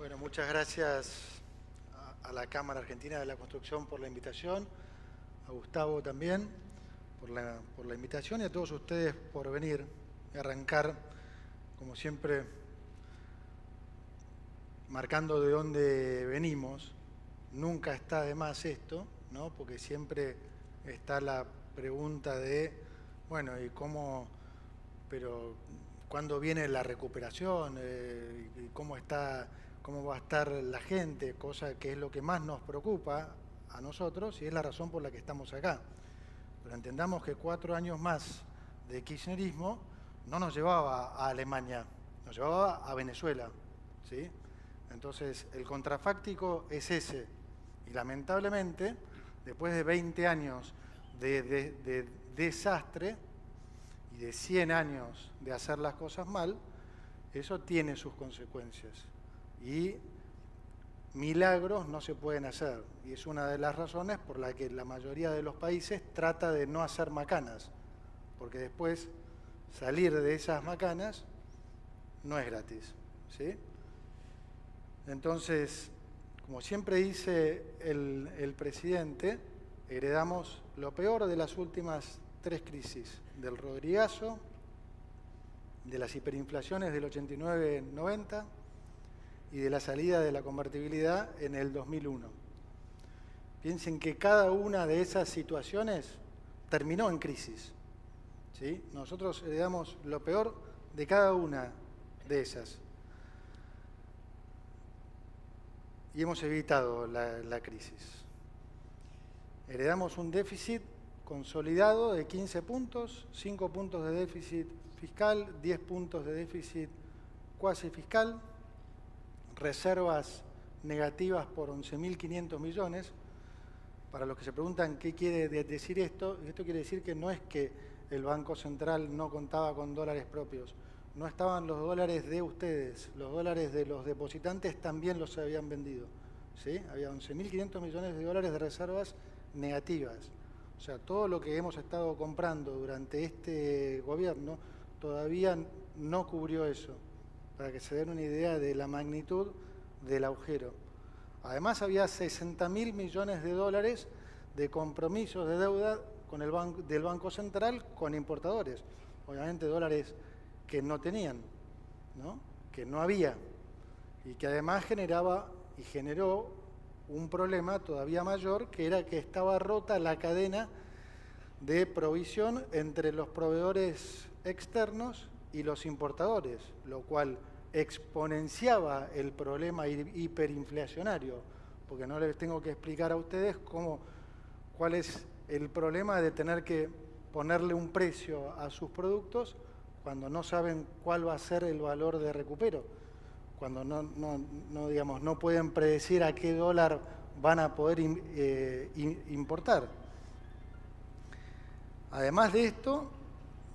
Bueno, muchas gracias a la Cámara Argentina de la Construcción por la invitación, a Gustavo también por la invitación y a todos ustedes por venir y arrancar, como siempre, marcando de dónde venimos. Nunca está de más esto, ¿no? Porque siempre está la pregunta de, bueno, ¿y cómo, pero cuándo viene la recuperación? ¿Y cómo va a estar la gente? Cosa que es lo que más nos preocupa a nosotros y es la razón por la que estamos acá. Pero entendamos que 4 años más de kirchnerismo no nos llevaba a Alemania, nos llevaba a Venezuela, ¿sí? Entonces, el contrafáctico es ese. Y lamentablemente, después de 20 años de desastre y de 100 años de hacer las cosas mal, eso tiene sus consecuencias. Y milagros no se pueden hacer. Y es una de las razones por la que la mayoría de los países trata de no hacer macanas. Porque después salir de esas macanas no es gratis, ¿sí? Entonces, como siempre dice el presidente, heredamos lo peor de las últimas 3 crisis, del Rodrigazo, de las hiperinflaciones del 89-90 y de la salida de la convertibilidad en el 2001. Piensen que cada una de esas situaciones terminó en crisis, ¿sí? Nosotros heredamos lo peor de cada una de esas. Y hemos evitado la crisis. Heredamos un déficit consolidado de 15 puntos, 5 puntos de déficit fiscal, 10 puntos de déficit cuasi fiscal, reservas negativas por 11.500 millones. Para los que se preguntan qué quiere decir esto quiere decir que no es que el Banco Central no contaba con dólares propios, no estaban los dólares de ustedes, los dólares de los depositantes también los habían vendido, ¿sí? Había 11.500 millones de dólares de reservas negativas. O sea, todo lo que hemos estado comprando durante este gobierno todavía no cubrió eso, para que se den una idea de la magnitud del agujero. Además, había 60.000 millones de dólares de compromisos de deuda con del Banco Central con importadores. Obviamente dólares que no tenían, ¿no? Que no había, y que además generó un problema todavía mayor, que era que estaba rota la cadena de provisión entre los proveedores externos y los importadores, lo cual exponenciaba el problema hiperinflacionario, porque no les tengo que explicar a ustedes cuál es el problema de tener que ponerle un precio a sus productos cuando no saben cuál va a ser el valor de recupero, cuando no pueden predecir a qué dólar van a poder importar. Además de esto,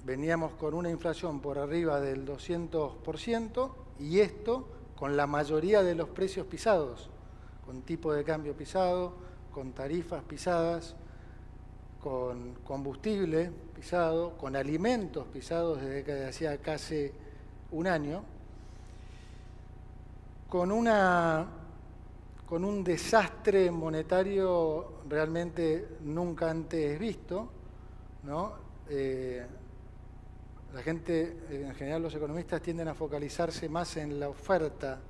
veníamos con una inflación por arriba del 200% y esto con la mayoría de los precios pisados, con tipo de cambio pisado, con tarifas pisadas, con combustible pisado, con alimentos pisados desde hacía casi un año, con un desastre monetario realmente nunca antes visto, ¿no? La gente, en general los economistas, tienden a focalizarse más en la oferta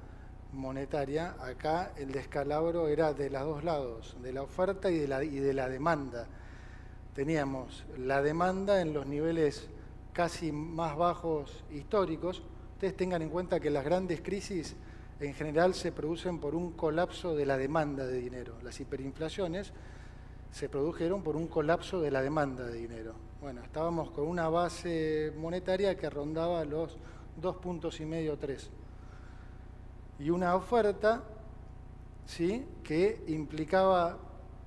monetaria. Acá el descalabro era de los dos lados, de la oferta y de la demanda. Teníamos la demanda en los niveles casi más bajos históricos. Ustedes tengan en cuenta que las grandes crisis en general se producen por un colapso de la demanda de dinero. Las hiperinflaciones se produjeron por un colapso de la demanda de dinero. Bueno, estábamos con una base monetaria que rondaba los 2,5 puntos, 3. Y una oferta, ¿sí?, que implicaba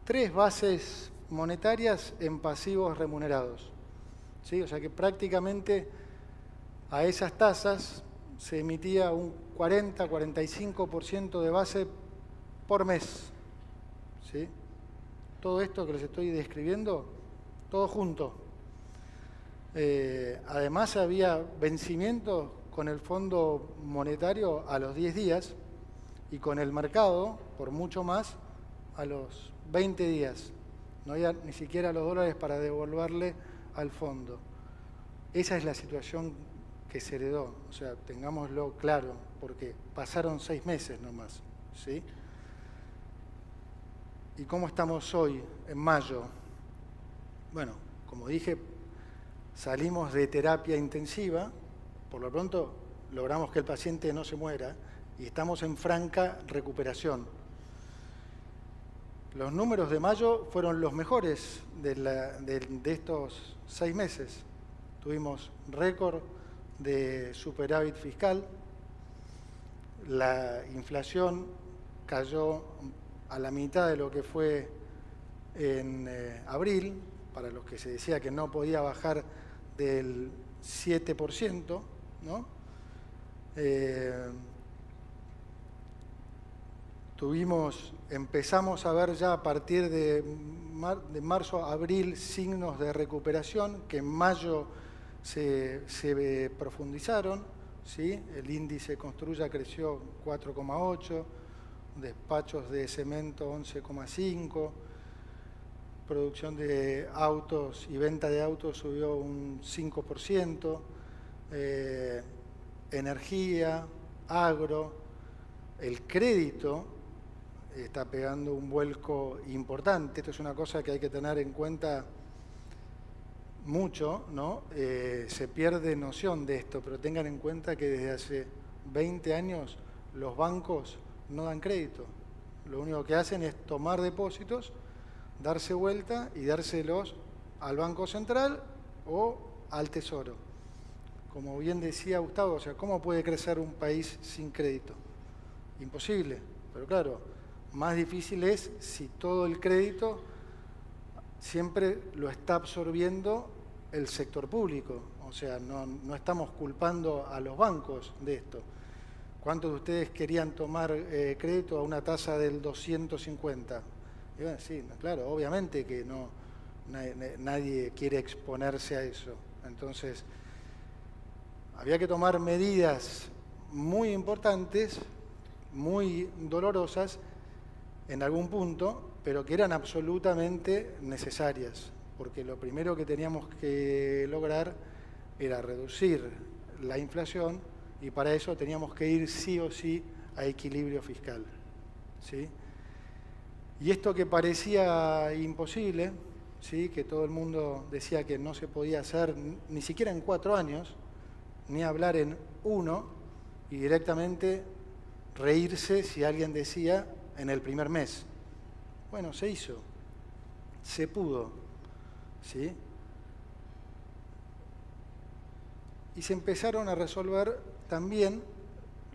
3 bases monetarias en pasivos remunerados, ¿sí? O sea que prácticamente a esas tasas se emitía un 40-45% de base por mes, ¿sí? Todo esto que les estoy describiendo, todo junto. Además había vencimientos con el Fondo Monetario a los 10 días y con el mercado, por mucho más, a los 20 días. No había ni siquiera los dólares para devolverle al fondo. Esa es la situación que se heredó, o sea, tengámoslo claro, porque pasaron 6 meses nomás, ¿sí? ¿Y cómo estamos hoy, en mayo? Bueno, como dije, salimos de terapia intensiva, por lo pronto logramos que el paciente no se muera y estamos en franca recuperación. Los números de mayo fueron los mejores de estos 6 meses. Tuvimos récord de superávit fiscal, la inflación cayó a la mitad de lo que fue en abril, para los que se decía que no podía bajar del 7%, ¿no? Empezamos a ver ya a partir de marzo a abril signos de recuperación que en mayo se profundizaron, ¿sí? El índice Construya creció 4,8, despachos de cemento 11,5, producción de autos y venta de autos subió un 5%, energía, agro, el crédito está pegando un vuelco importante. Esto es una cosa que hay que tener en cuenta mucho, ¿no? Se pierde noción de esto, pero tengan en cuenta que desde hace 20 años los bancos no dan crédito. Lo único que hacen es tomar depósitos, darse vuelta y dárselos al Banco Central o al Tesoro. Como bien decía Gustavo, o sea, ¿cómo puede crecer un país sin crédito? Imposible, pero claro, más difícil es si todo el crédito siempre lo está absorbiendo el sector público. O sea, no estamos culpando a los bancos de esto. ¿Cuántos de ustedes querían tomar crédito a una tasa del 250? Y bueno, sí, claro, obviamente que nadie quiere exponerse a eso. Entonces, había que tomar medidas muy importantes, muy dolorosas en algún punto, pero que eran absolutamente necesarias, porque lo primero que teníamos que lograr era reducir la inflación y para eso teníamos que ir sí o sí a equilibrio fiscal, ¿sí? Y esto que parecía imposible, ¿sí? Que todo el mundo decía que no se podía hacer ni siquiera en 4 años, ni hablar en 1, y directamente reírse si alguien decía en el primer mes. Bueno, se hizo, se pudo, ¿sí? Y se empezaron a resolver también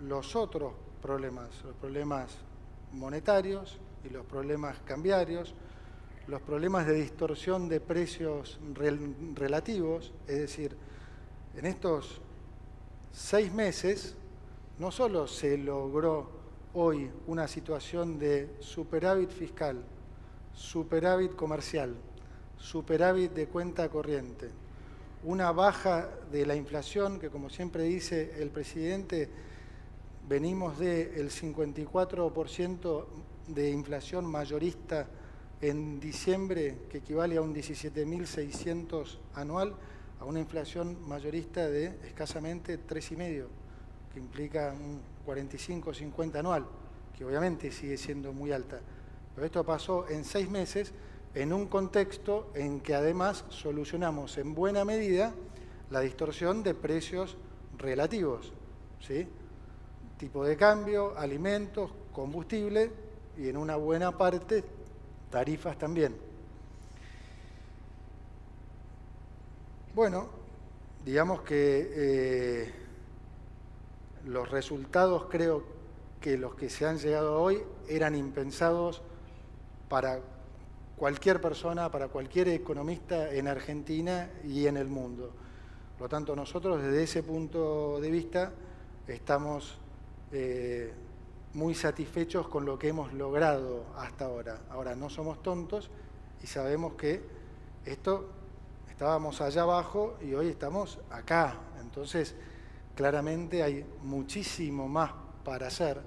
los otros problemas, los problemas monetarios y los problemas cambiarios, los problemas de distorsión de precios relativos, es decir, en estos 6 meses no solo se logró hoy una situación de superávit fiscal, superávit comercial, superávit de cuenta corriente, una baja de la inflación que, como siempre dice el presidente, venimos del 54% de inflación mayorista en diciembre, que equivale a un 17.600 anual, a una inflación mayorista de escasamente 3,5, que implica un 45-50 anual, que obviamente sigue siendo muy alta. Pero esto pasó en 6 meses, en un contexto en que además solucionamos en buena medida la distorsión de precios relativos, ¿sí? Tipo de cambio, alimentos, combustible y en una buena parte tarifas también. Bueno, digamos que los resultados creo que los que se han llegado hoy eran impensados para cualquier persona, para cualquier economista en Argentina y en el mundo. Por lo tanto, nosotros desde ese punto de vista estamos muy satisfechos con lo que hemos logrado hasta ahora. Ahora, no somos tontos y sabemos que estábamos allá abajo y hoy estamos acá. Entonces, claramente hay muchísimo más para hacer.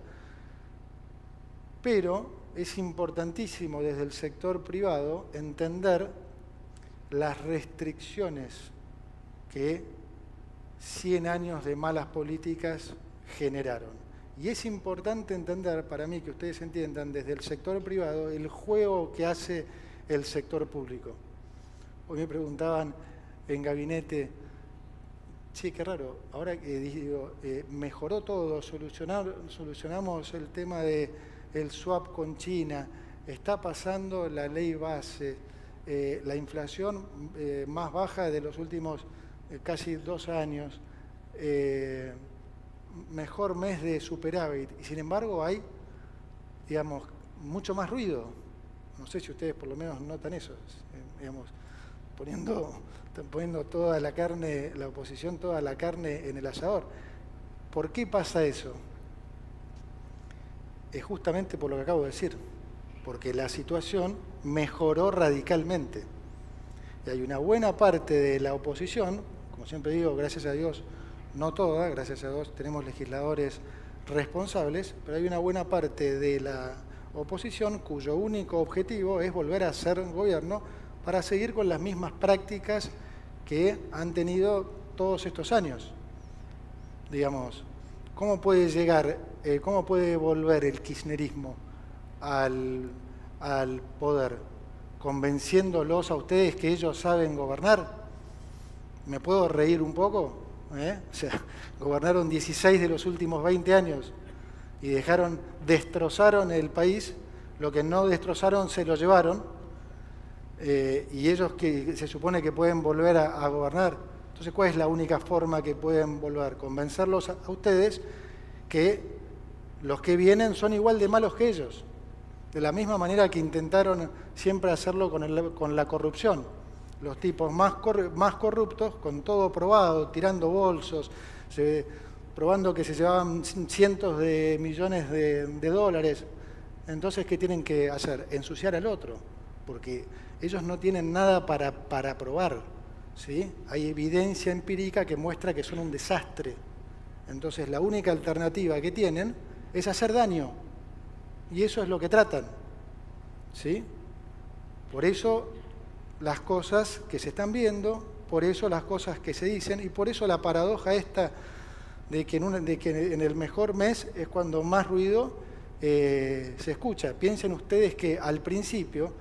Pero es importantísimo desde el sector privado entender las restricciones que 100 años de malas políticas generaron. Y es importante entender, para mí, que ustedes entiendan desde el sector privado el juego que hace el sector público. Hoy me preguntaban en gabinete, sí, qué raro, ahora que digo, mejoró todo, solucionamos el tema del swap con China, está pasando la ley base, la inflación más baja de los últimos casi 2 años, mejor mes de superávit, y sin embargo hay, digamos, mucho más ruido. No sé si ustedes por lo menos notan eso, digamos, poniendo toda la carne, la oposición, toda la carne en el asador. ¿Por qué pasa eso? Es justamente por lo que acabo de decir, porque la situación mejoró radicalmente. Y hay una buena parte de la oposición, como siempre digo, gracias a Dios, no toda, gracias a Dios tenemos legisladores responsables, pero hay una buena parte de la oposición cuyo único objetivo es volver a ser gobierno para seguir con las mismas prácticas que han tenido todos estos años. Digamos, ¿cómo puede llegar, cómo puede volver el kirchnerismo al poder? ¿Convenciéndolos a ustedes que ellos saben gobernar? ¿Me puedo reír un poco? O sea, gobernaron 16 de los últimos 20 años y destrozaron el país, lo que no destrozaron se lo llevaron, y ellos que se supone que pueden volver a gobernar. Entonces, ¿cuál es la única forma que pueden volver? Convencerlos a ustedes que los que vienen son igual de malos que ellos, de la misma manera que intentaron siempre hacerlo con la corrupción. Los tipos más corruptos, con todo probado, tirando bolsos, probando que se llevaban cientos de millones de dólares. Entonces, ¿qué tienen que hacer? Ensuciar al otro, porque ellos no tienen nada para probar, ¿sí? Hay evidencia empírica que muestra que son un desastre. Entonces, la única alternativa que tienen es hacer daño, y eso es lo que tratan, ¿sí? Por eso las cosas que se están viendo, por eso las cosas que se dicen, y por eso la paradoja esta de que en el mejor mes es cuando más ruido se escucha. Piensen ustedes que al principio,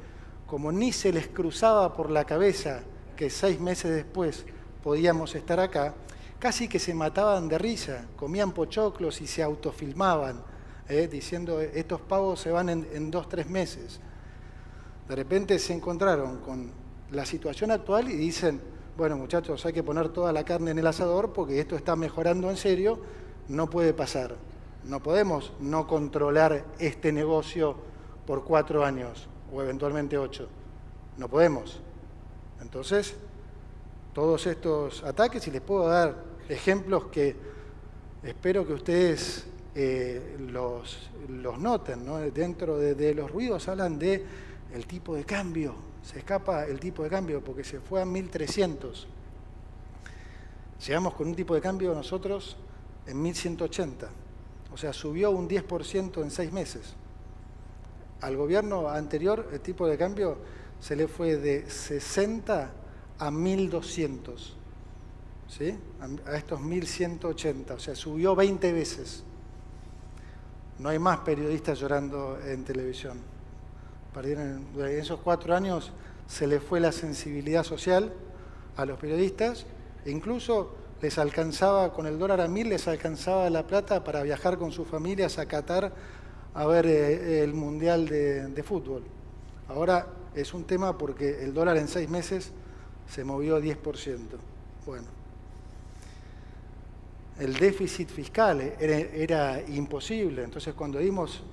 como ni se les cruzaba por la cabeza que 6 meses después podíamos estar acá, casi que se mataban de risa, comían pochoclos y se autofilmaban, diciendo, estos pavos se van en 2 o 3 meses. De repente se encontraron con la situación actual y dicen, bueno, muchachos, hay que poner toda la carne en el asador porque esto está mejorando en serio, no puede pasar. No podemos no controlar este negocio por 4 años o eventualmente 8. No podemos. Entonces, todos estos ataques, y les puedo dar ejemplos que espero que ustedes los noten, ¿no? Dentro de los ruidos hablan de el tipo de cambio. Se escapa el tipo de cambio porque se fue a 1.300. Llegamos con un tipo de cambio nosotros en 1.180. O sea, subió un 10% en 6 meses. Al gobierno anterior, el tipo de cambio se le fue de 60 a 1.200. ¿Sí? A estos 1.180. O sea, subió 20 veces. No hay más periodistas llorando en televisión. En esos 4 años se le fue la sensibilidad social a los periodistas, e incluso les alcanzaba, con el dólar a 1.000, les alcanzaba la plata para viajar con sus familias a Qatar a ver el Mundial de fútbol. Ahora es un tema porque el dólar en 6 meses se movió 10%. Bueno, el déficit fiscal era imposible, entonces cuando dimos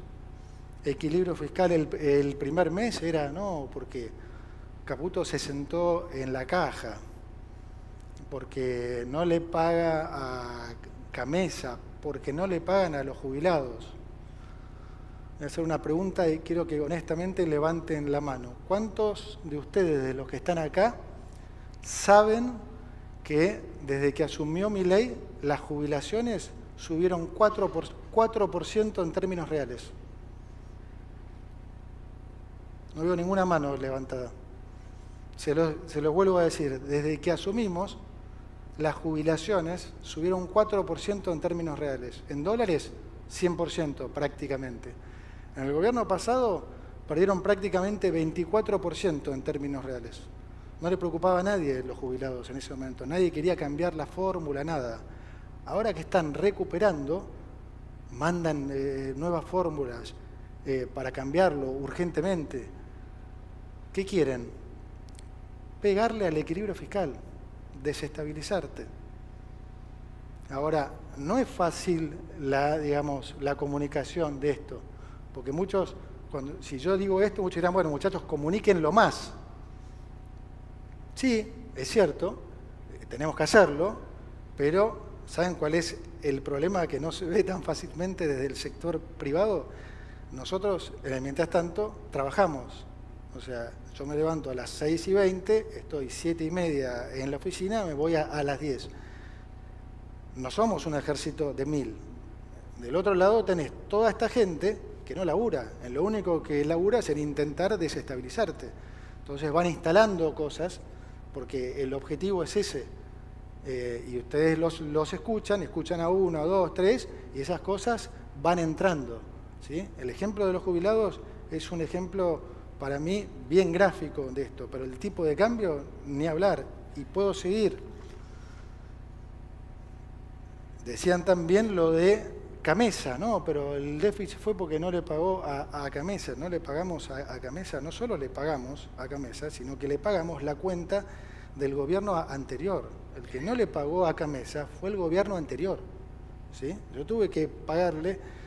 equilibrio fiscal el primer mes era, no, porque Caputo se sentó en la caja, porque no le paga a Camesa, porque no le pagan a los jubilados. Voy a hacer una pregunta y quiero que honestamente levanten la mano. ¿Cuántos de ustedes, de los que están acá, saben que desde que asumió Milei las jubilaciones subieron 4% en términos reales? No veo ninguna mano levantada. Se lo vuelvo a decir, desde que asumimos, las jubilaciones subieron un 4% en términos reales. En dólares, 100% prácticamente. En el gobierno pasado perdieron prácticamente 24% en términos reales. No le preocupaba a nadie los jubilados en ese momento. Nadie quería cambiar la fórmula, nada. Ahora que están recuperando, mandan nuevas fórmulas para cambiarlo urgentemente. ¿Qué quieren? Pegarle al equilibrio fiscal, desestabilizarte. Ahora, no es fácil la comunicación de esto, porque muchos, si yo digo esto, muchos dirán, bueno, muchachos, comuníquenlo más. Sí, es cierto, tenemos que hacerlo, pero ¿saben cuál es el problema que no se ve tan fácilmente desde el sector privado? Nosotros, mientras tanto, trabajamos. O sea, yo me levanto a las 6:20, estoy 7:30 en la oficina, me voy a las 10. No somos un ejército de 1000. Del otro lado tenés toda esta gente que no labura. Lo único que labura es en intentar desestabilizarte. Entonces van instalando cosas, porque el objetivo es ese. Y ustedes los escuchan a 1, a 2, 3, y esas cosas van entrando, ¿sí? El ejemplo de los jubilados es un ejemplo, para mí, bien gráfico de esto, pero el tipo de cambio, ni hablar, y puedo seguir. Decían también lo de Camesa, ¿no? Pero el déficit fue porque no le pagó a Camesa, no le pagamos a Camesa, no solo le pagamos a Camesa, sino que le pagamos la cuenta del gobierno anterior. El que no le pagó a Camesa fue el gobierno anterior, ¿sí? Yo tuve que pagarle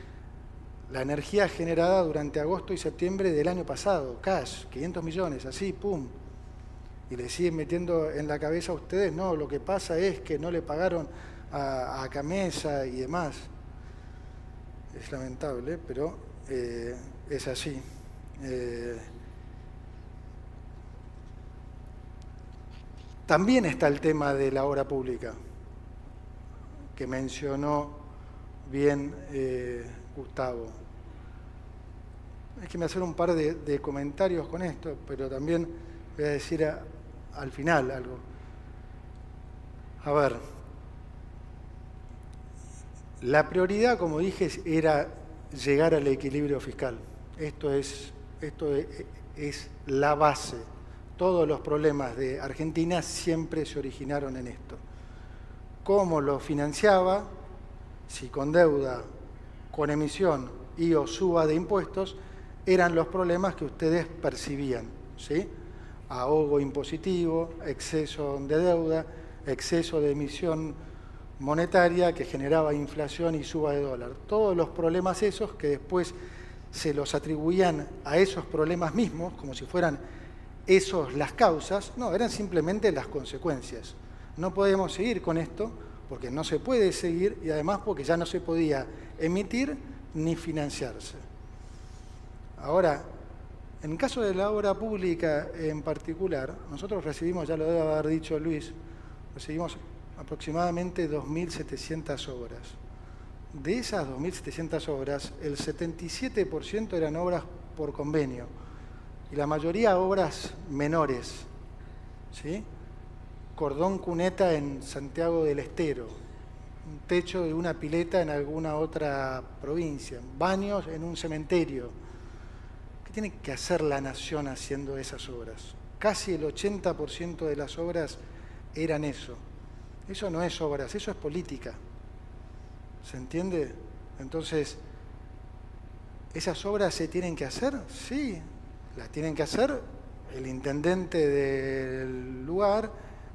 la energía generada durante agosto y septiembre del año pasado, cash, 500 millones, así, pum. Y le siguen metiendo en la cabeza a ustedes, no, lo que pasa es que no le pagaron a Camesa y demás. Es lamentable, pero es así. También está el tema de la obra pública, que mencionó bien Gustavo. Hay que hacer un par de comentarios con esto, pero también voy a decir al final algo. A ver, la prioridad, como dije, era llegar al equilibrio fiscal. Esto es la base. Todos los problemas de Argentina siempre se originaron en esto. ¿Cómo lo financiaba? Si con deuda, con emisión y o suba de impuestos, eran los problemas que ustedes percibían, ¿sí? Ahogo impositivo, exceso de deuda, exceso de emisión monetaria que generaba inflación y suba de dólar. Todos los problemas esos que después se los atribuían a esos problemas mismos, como si fueran esos las causas, no, eran simplemente las consecuencias. No podemos seguir con esto porque no se puede seguir y además porque ya no se podía emitir ni financiarse. Ahora, en caso de la obra pública en particular, nosotros recibimos, ya lo debe haber dicho Luis, recibimos aproximadamente 2.700 obras. De esas 2.700 obras, el 77% eran obras por convenio y la mayoría obras menores, ¿sí? Cordón cuneta en Santiago del Estero, un techo de una pileta en alguna otra provincia, baños en un cementerio. ¿Qué tiene que hacer la nación haciendo esas obras? Casi el 80% de las obras eran eso. Eso no es obras, eso es política. ¿Se entiende? Entonces, ¿esas obras se tienen que hacer? Sí, las tienen que hacer el intendente del lugar,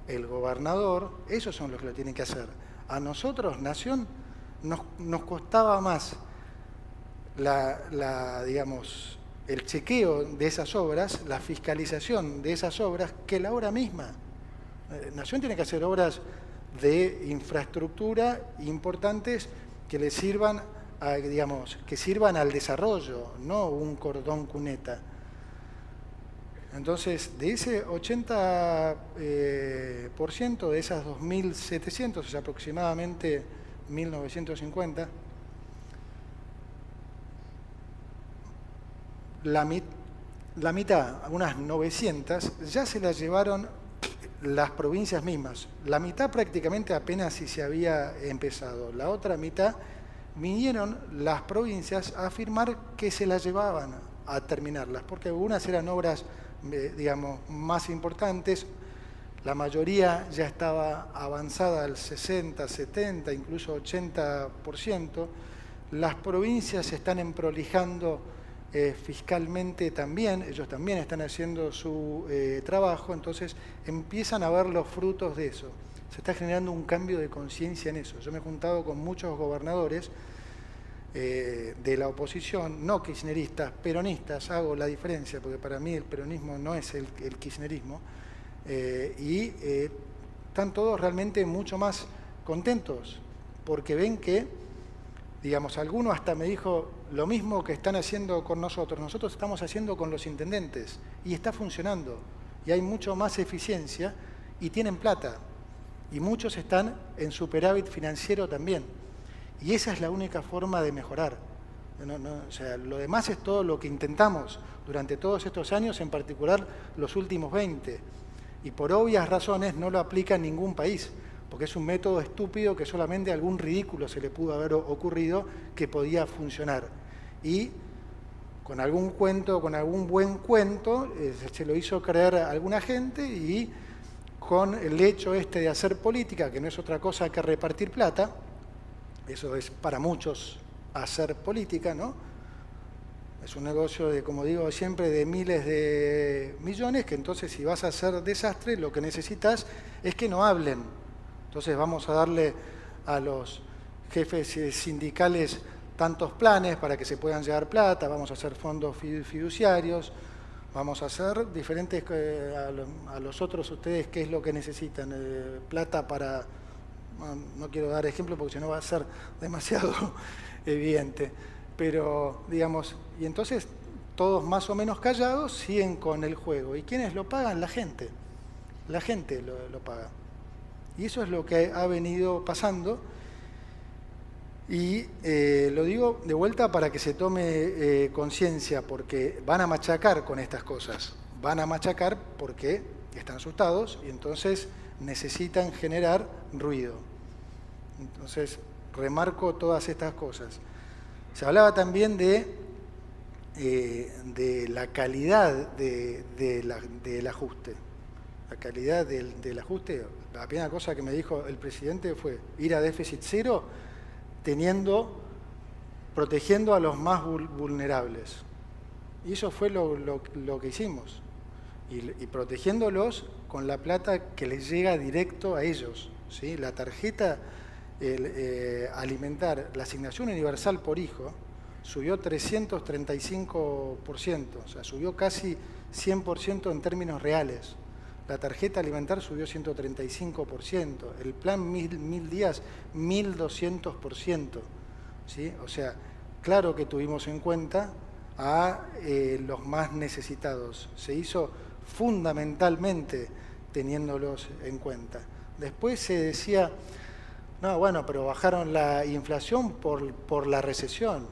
el gobernador, esos son los que lo tienen que hacer. A nosotros, nación, nos costaba más digamos, el chequeo de esas obras, la fiscalización de esas obras, que la obra misma. Nación tiene que hacer obras de infraestructura importantes que le sirvan, digamos, que sirvan al desarrollo, no un cordón cuneta. Entonces, de ese 80% de esas 2.700, o sea, aproximadamente 1.950, la mitad, unas 900, ya se las llevaron las provincias mismas. La mitad prácticamente apenas si se había empezado. La otra mitad vinieron las provincias a afirmar que se las llevaban a terminarlas, porque algunas eran obras, digamos, más importantes. La mayoría ya estaba avanzada al 60, 70, incluso 80%. Las provincias se están emprolijando fiscalmente también, ellos también están haciendo su trabajo, entonces empiezan a ver los frutos de eso. Se está generando un cambio de conciencia en eso. Yo me he juntado con muchos gobernadores de la oposición, no kirchneristas, peronistas, hago la diferencia, porque para mí el peronismo no es el kirchnerismo, y están todos realmente mucho más contentos, porque ven que, digamos, alguno hasta me dijo lo mismo que están haciendo con nosotros estamos haciendo con los intendentes, y está funcionando, y hay mucho más eficiencia, y tienen plata, y muchos están en superávit financiero también. Y esa es la única forma de mejorar. O sea, lo demás es todo lo que intentamos durante todos estos años, en particular los últimos 20. Y por obvias razones no lo aplica en ningún país, porque es un método estúpido que solamente a algún ridículo se le pudo haber ocurrido que podía funcionar. Y con algún cuento, con algún buen cuento, se lo hizo creer a alguna gente, y con el hecho este de hacer política, que no es otra cosa que repartir plata, eso es para muchos hacer política, ¿no? Es un negocio de, como digo siempre, de miles de millones, que entonces si vas a hacer desastre, lo que necesitas es que no hablen. Entonces vamos a darle a los jefes sindicales tantos planes para que se puedan llevar plata, vamos a hacer fondos fiduciarios, vamos a hacer diferentes, a los otros ustedes, ¿qué es lo que necesitan? Plata para... No quiero dar ejemplo porque si no va a ser demasiado evidente, pero digamos, y entonces todos más o menos callados siguen con el juego. ¿Y quiénes lo pagan? La gente lo paga. Y eso es lo que ha venido pasando, y lo digo de vuelta para que se tome conciencia, porque van a machacar con estas cosas, van a machacar porque están asustados y entonces necesitan generar ruido. Entonces, remarco todas estas cosas. Se hablaba también de la calidad del ajuste. La calidad del ajuste, la primera cosa que me dijo el presidente fue ir a déficit cero protegiendo a los más vulnerables. Y eso fue lo que hicimos. Y protegiéndolos con la plata que les llega directo a ellos, ¿sí? La tarjeta alimentar, la asignación universal por hijo, subió 335%, o sea, subió casi 100% en términos reales. La tarjeta alimentar subió 135%, el plan 1000 días 1200%, ¿sí? O sea, claro que tuvimos en cuenta a los más necesitados. Se hizo fundamentalmente teniéndolos en cuenta. Después se decía, no, bueno, pero bajaron la inflación por la recesión.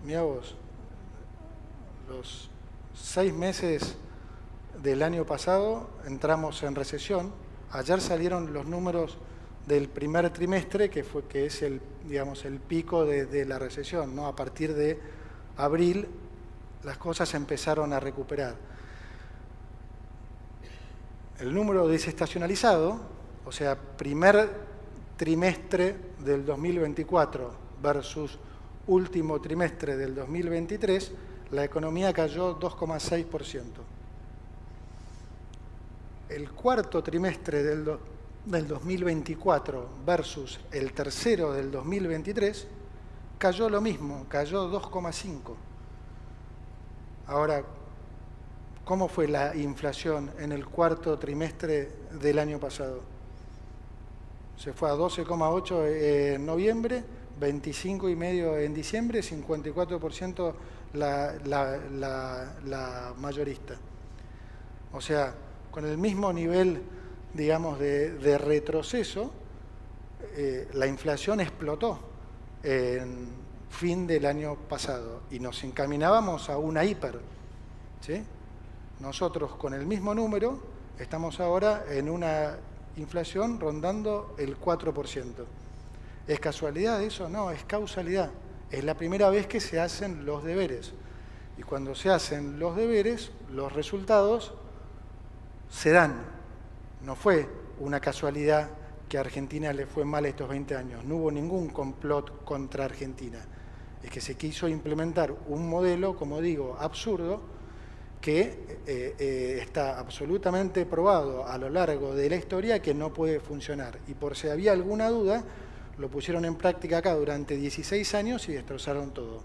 Mirá vos, los 6 meses del año pasado entramos en recesión. Ayer salieron los números del primer trimestre, que es el, digamos, el pico de la recesión, ¿no? A partir de abril las cosas empezaron a recuperar. El número desestacionalizado, o sea, primer trimestre del 2024 versus último trimestre del 2023, la economía cayó 2,6%. El cuarto trimestre del 2024 versus el tercero del 2023 cayó lo mismo, cayó 2,5%. Ahora, ¿cómo fue la inflación en el cuarto trimestre del año pasado? Se fue a 12,8% en noviembre, 25,5% en diciembre, 54% la mayorista. O sea, con el mismo nivel, digamos, de retroceso, la inflación explotó fin del año pasado y nos encaminábamos a una hiper, ¿sí? Nosotros con el mismo número estamos ahora en una inflación rondando el 4%. ¿Es casualidad eso? No, es causalidad. Es la primera vez que se hacen los deberes. Y cuando se hacen los deberes, los resultados se dan. No fue una casualidad que a Argentina le fue mal estos 20 años. No hubo ningún complot contra Argentina. Es que se quiso implementar un modelo, como digo, absurdo, que está absolutamente probado a lo largo de la historia que no puede funcionar. Y por si había alguna duda, lo pusieron en práctica acá durante 16 años y destrozaron todo,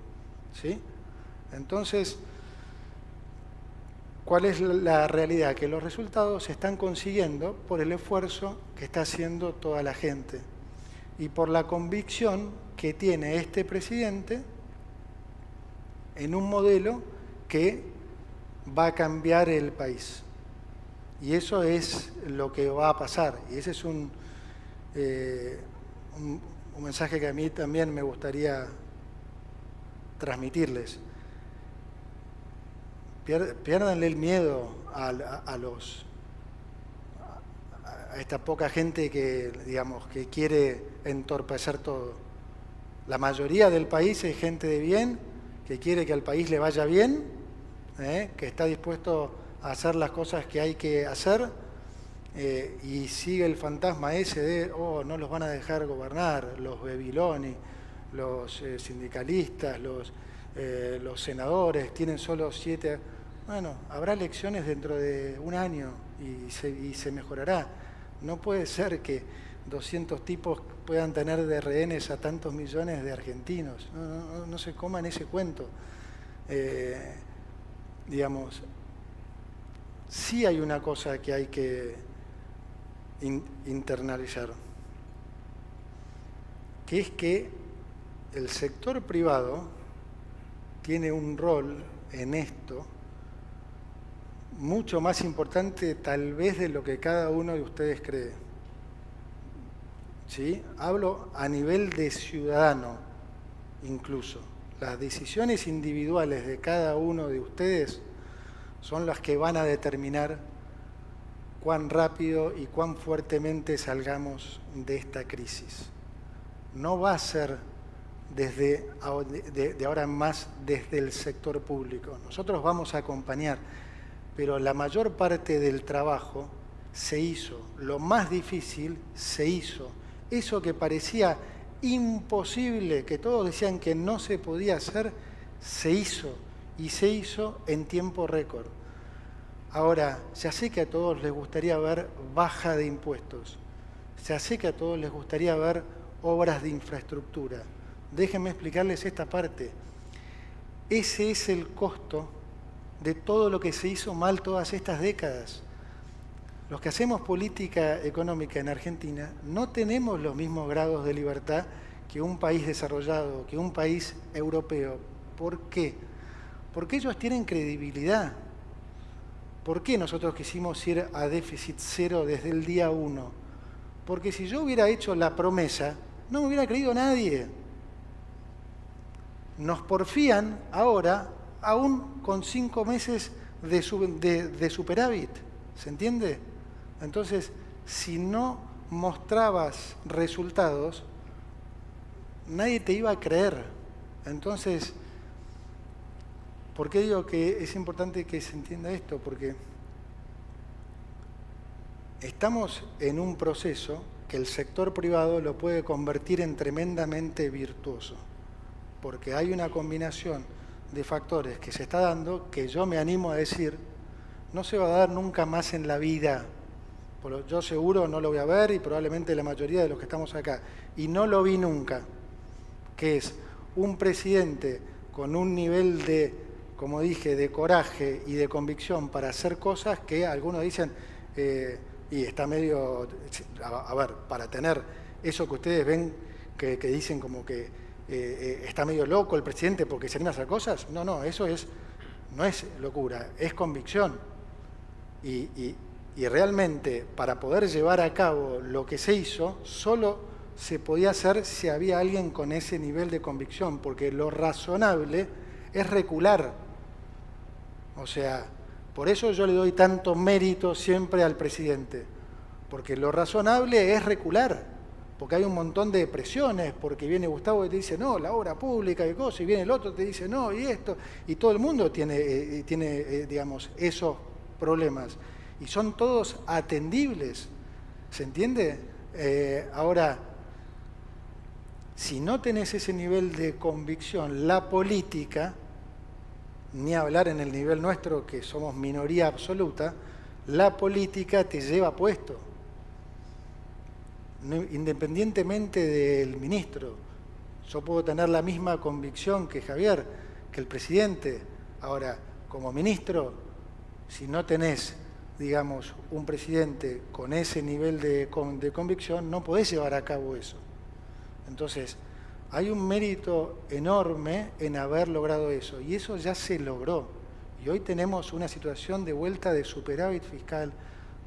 ¿sí? Entonces, ¿cuál es la realidad? Que los resultados se están consiguiendo por el esfuerzo que está haciendo toda la gente y por la convicción que tiene este presidente en un modelo que va a cambiar el país. Y eso es lo que va a pasar. Y ese es un mensaje que a mí también me gustaría transmitirles. Piérdanle el miedo a esta poca gente que, digamos, que quiere entorpecer todo. La mayoría del país es gente de bien, que quiere que al país le vaya bien, que está dispuesto a hacer las cosas que hay que hacer, y sigue el fantasma ese de, oh, no los van a dejar gobernar, los Beviloni, los sindicalistas, los senadores, tienen solo 7... Bueno, habrá elecciones dentro de un año y se mejorará. No puede ser que 200 tipos puedan tener de rehenes a tantos millones de argentinos. No se coman ese cuento. Digamos, sí hay una cosa que hay que internalizar, que es que el sector privado tiene un rol en esto mucho más importante tal vez de lo que cada uno de ustedes cree. ¿Sí? Hablo a nivel de ciudadano incluso. Las decisiones individuales de cada uno de ustedes son las que van a determinar cuán rápido y cuán fuertemente salgamos de esta crisis. No va a ser de ahora en más desde el sector público. Nosotros vamos a acompañar, pero la mayor parte del trabajo se hizo. Lo más difícil se hizo. Eso que parecía imposible, que todos decían que no se podía hacer, se hizo. Y se hizo en tiempo récord. Ahora, ya sé que a todos les gustaría ver baja de impuestos. Ya sé que a todos les gustaría ver obras de infraestructura. Déjenme explicarles esta parte. Ese es el costo de todo lo que se hizo mal todas estas décadas. Los que hacemos política económica en Argentina no tenemos los mismos grados de libertad que un país desarrollado, que un país europeo. ¿Por qué? Porque ellos tienen credibilidad. ¿Por qué nosotros quisimos ir a déficit cero desde el día 1? Porque si yo hubiera hecho la promesa, no me hubiera creído nadie. Nos porfían ahora, aún con 5 meses de superávit. ¿Se entiende? Entonces, si no mostrabas resultados, nadie te iba a creer. Entonces, ¿por qué digo que es importante que se entienda esto? Porque estamos en un proceso que el sector privado lo puede convertir en tremendamente virtuoso, porque hay una combinación de factores que se está dando que yo me animo a decir no se va a dar nunca más en la vida. Yo seguro no lo voy a ver y probablemente la mayoría de los que estamos acá. Y no lo vi nunca, que es un presidente con un nivel de, como dije, de coraje y de convicción para hacer cosas que algunos dicen, y está medio, a ver, para tener eso que ustedes ven que dicen como que está medio loco el presidente porque se anima a hacer cosas. No, eso no es locura, es convicción. Y realmente para poder llevar a cabo lo que se hizo, solo se podía hacer si había alguien con ese nivel de convicción, porque lo razonable es recular. O sea, por eso yo le doy tanto mérito siempre al presidente, porque lo razonable es recular, porque hay un montón de presiones, porque viene Gustavo y te dice, no, la obra pública, qué cosa, y viene el otro y te dice, no, y esto, y todo el mundo tiene digamos, esos problemas, y son todos atendibles, ¿se entiende? Ahora, si no tenés ese nivel de convicción, la política, ni hablar en el nivel nuestro, que somos minoría absoluta, la política te lleva puesto, independientemente del ministro. Yo puedo tener la misma convicción que Javier, que el presidente. Ahora, como ministro, si no tenés, digamos, un presidente con ese nivel de convicción, no podés llevar a cabo eso. Entonces, hay un mérito enorme en haber logrado eso, y eso ya se logró. Y hoy tenemos una situación de vuelta de superávit fiscal,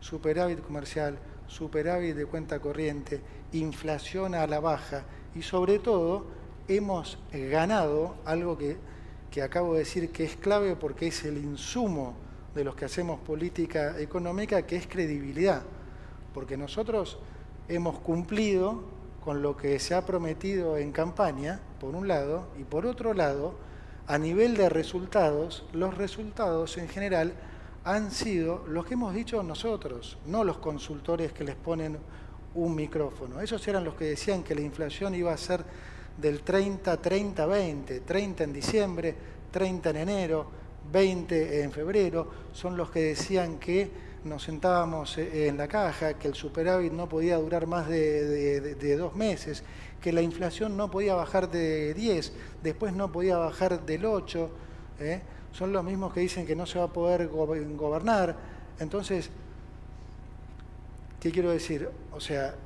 superávit comercial, superávit de cuenta corriente, inflación a la baja, y sobre todo hemos ganado algo que acabo de decir que es clave porque es el insumo de los que hacemos política económica, que es credibilidad. Porque nosotros hemos cumplido con lo que se ha prometido en campaña, por un lado, y por otro lado, a nivel de resultados, los resultados en general han sido los que hemos dicho nosotros, no los consultores que les ponen un micrófono. Esos eran los que decían que la inflación iba a ser del 30, 30, 20, 30 en diciembre, 30 en enero, 20 en febrero, son los que decían que nos sentábamos en la caja, que el superávit no podía durar más de 2 meses, que la inflación no podía bajar de 10, después no podía bajar del 8, son los mismos que dicen que no se va a poder gobernar. Entonces, ¿qué quiero decir? O sea,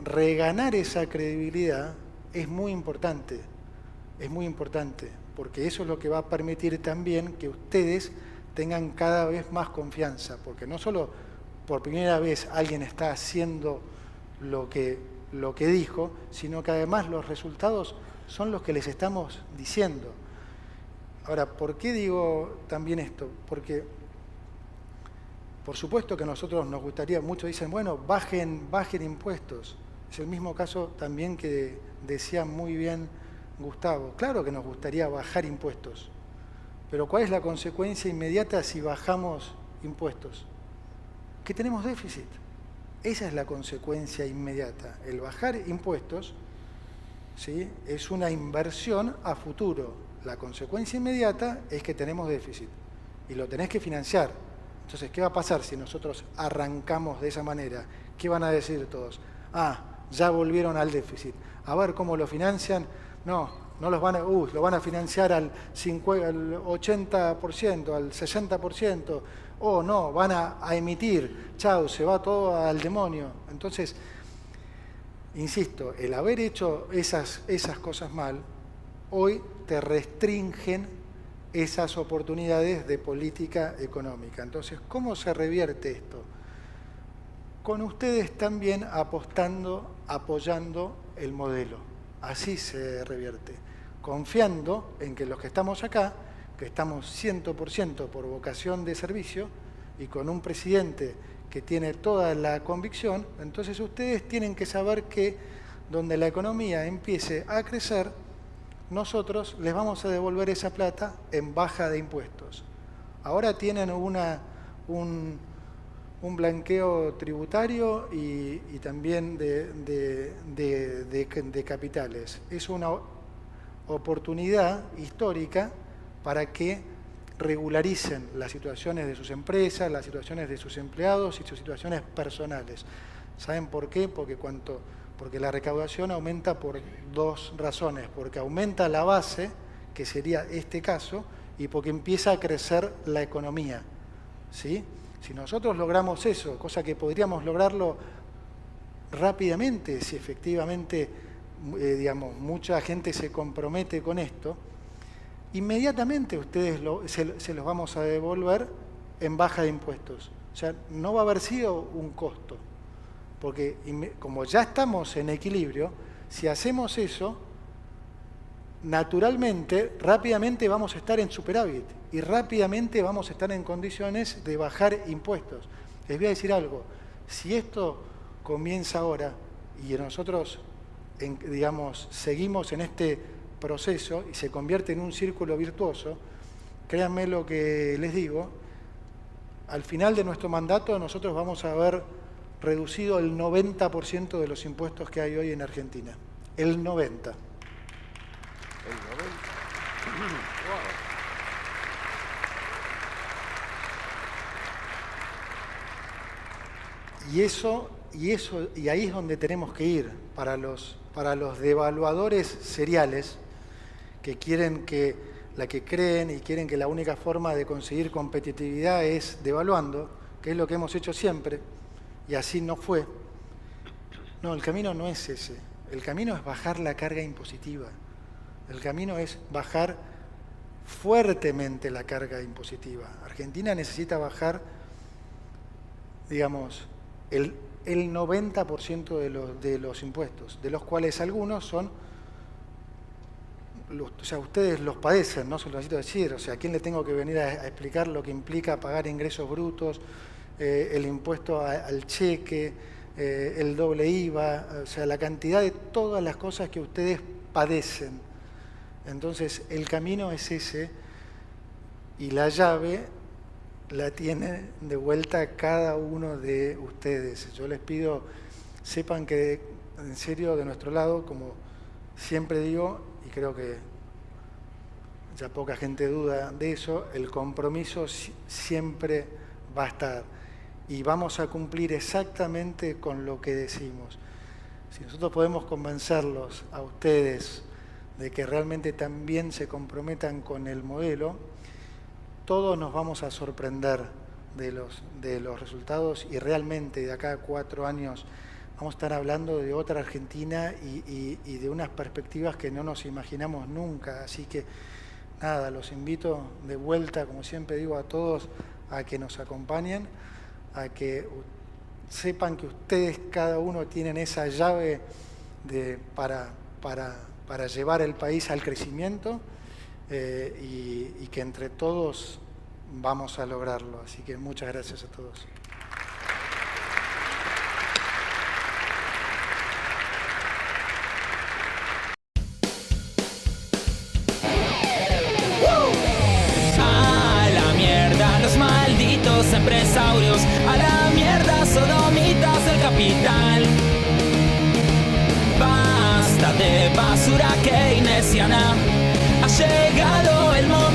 reganar esa credibilidad es muy importante, porque eso es lo que va a permitir también que ustedes tengan cada vez más confianza, porque no solo por primera vez alguien está haciendo lo que dijo, sino que además los resultados son los que les estamos diciendo. Ahora, ¿por qué digo también esto? Porque, por supuesto que a nosotros nos gustaría, muchos dicen, bueno, bajen impuestos. Es el mismo caso también que decía muy bien Gustavo. Claro que nos gustaría bajar impuestos, pero ¿cuál es la consecuencia inmediata si bajamos impuestos? Que tenemos déficit. Esa es la consecuencia inmediata. El bajar impuestos, ¿sí?, es una inversión a futuro. La consecuencia inmediata es que tenemos déficit y lo tenés que financiar. Entonces, ¿qué va a pasar si nosotros arrancamos de esa manera? ¿Qué van a decir todos? Ah, ya volvieron al déficit. A ver cómo lo financian. No los van a, lo van a financiar al 80%, al 60%. O no, van a emitir. Chau, se va todo al demonio. Entonces, insisto, el haber hecho esas cosas mal, hoy te restringen esas oportunidades de política económica. Entonces, ¿cómo se revierte esto? Con ustedes también apostando, apoyando el modelo. Así se revierte. Confiando en que los que estamos acá, que estamos 100% por vocación de servicio y con un presidente que tiene toda la convicción, entonces ustedes tienen que saber que donde la economía empiece a crecer, nosotros les vamos a devolver esa plata en baja de impuestos. Ahora tienen un blanqueo tributario y también de capitales. Es una oportunidad histórica para que regularicen las situaciones de sus empresas, las situaciones de sus empleados y sus situaciones personales. ¿Saben por qué? Porque la recaudación aumenta por 2 razones, porque aumenta la base, que sería este caso, y porque empieza a crecer la economía, ¿sí? Si nosotros logramos eso, cosa que podríamos lograrlo rápidamente, si efectivamente, digamos, mucha gente se compromete con esto, inmediatamente ustedes se los vamos a devolver en baja de impuestos. O sea, no va a haber sido un costo. porque como ya estamos en equilibrio, si hacemos eso, naturalmente, rápidamente vamos a estar en superávit y rápidamente vamos a estar en condiciones de bajar impuestos. Les voy a decir algo, si esto comienza ahora y nosotros, digamos, seguimos en este proceso y se convierte en un círculo virtuoso, créanme lo que les digo, al final de nuestro mandato nosotros vamos a haber reducido el 90% de los impuestos que hay hoy en Argentina. El 90%. Y ahí es donde tenemos que ir para los devaluadores seriales que quieren que creen y quieren que la única forma de conseguir competitividad es devaluando, que es lo que hemos hecho siempre, y así no fue. No, el camino no es ese. El camino es bajar la carga impositiva. El camino es bajar fuertemente la carga impositiva. Argentina necesita bajar, digamos, el 90% de los impuestos, de los cuales algunos son, o sea, ustedes los padecen, no se lo necesito decir, o sea, ¿a quién le tengo que venir a explicar lo que implica pagar ingresos brutos, el impuesto al cheque, el doble IVA, o sea, la cantidad de todas las cosas que ustedes padecen? Entonces, el camino es ese y la llave la tiene de vuelta cada uno de ustedes. Yo les pido, sepan que en serio de nuestro lado, como siempre digo, y creo que ya poca gente duda de eso, el compromiso siempre va a estar y vamos a cumplir exactamente con lo que decimos. Si nosotros podemos convencerlos a ustedes de que realmente también se comprometan con el modelo, todos nos vamos a sorprender de los resultados y realmente de acá a 4 años vamos a estar hablando de otra Argentina y de unas perspectivas que no nos imaginamos nunca. Así que nada, los invito de vuelta, como siempre digo, a todos a que nos acompañen, a que sepan que ustedes cada uno tienen esa llave para llevar el país al crecimiento. Y que entre todos vamos a lograrlo. Así que muchas gracias a todos. A la mierda los malditos empresarios, a la mierda sodomitas del capital. Basta de basura keynesiana. Ha llegado el momento